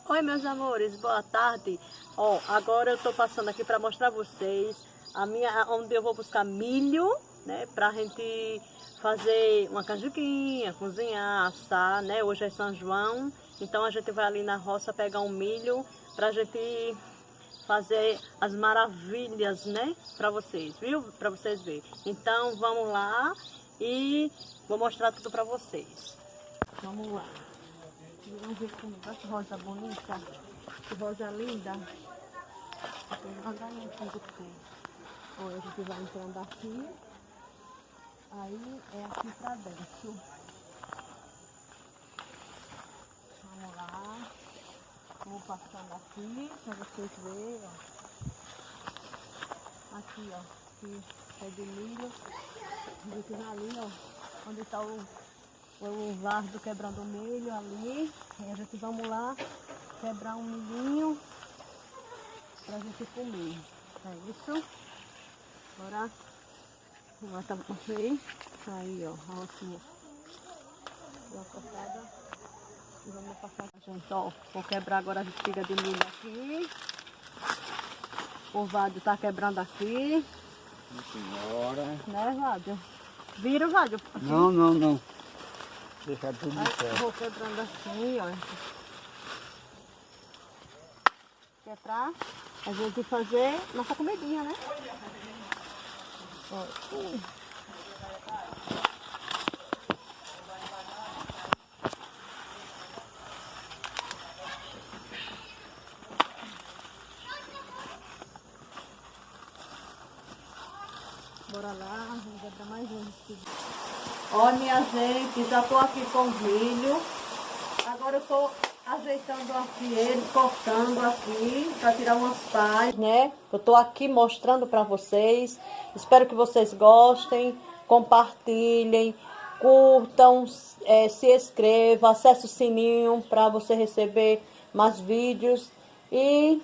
Oi, meus amores, boa tarde. Ó, agora eu tô passando aqui para mostrar a vocês onde eu vou buscar milho, né, pra gente fazer uma canjiquinha, cozinhar, assar, né? Hoje é São João, então a gente vai ali na roça pegar um milho pra gente fazer as maravilhas, né, para vocês, viu? Para vocês verem. Então, vamos lá e vou mostrar tudo para vocês. Vamos lá. Vamos ver como vai, que rosa bonita, que rosa linda. Olha, a gente vai entrando aqui, aí é aqui pra dentro. Vamos lá, vou passando aqui pra vocês verem, ó. Aqui, ó, aqui é de milho, e aqui ali, ó, onde está o vaso quebrando o milho ali. E a gente vamos lá quebrar um milhinho pra gente comer. É isso. Bora. Agora tá bem. Aí, ó, a rocinha. Uma cortada. E vamos passar. Gente, ó, vou quebrar agora a espiga de milho aqui. O Vádio tá quebrando aqui. Senhora. Né, Vádio? Vira, Vádio? Aqui. Não. Deixa tudo certo. Vou quebrando assim, ó. Que é pra a gente fazer nossa comidinha, né? Ó. Bora lá, vamos quebrar mais um. Ó, minha gente, já tô aqui com o milho. Agora eu tô ajeitando aqui ele, cortando aqui para tirar umas palhas, né? Eu tô aqui mostrando para vocês. Espero que vocês gostem, compartilhem, curtam, se inscrevam, acesse o sininho para você receber mais vídeos e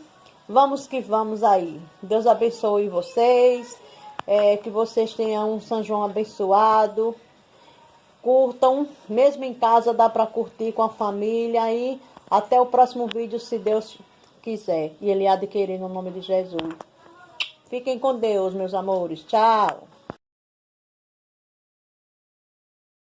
vamos que vamos aí. Deus abençoe vocês, que vocês tenham um São João abençoado. Curtam, mesmo em casa dá para curtir com a família e até o próximo vídeo, se Deus quiser. E Ele há de querer no nome de Jesus. Fiquem com Deus, meus amores. Tchau.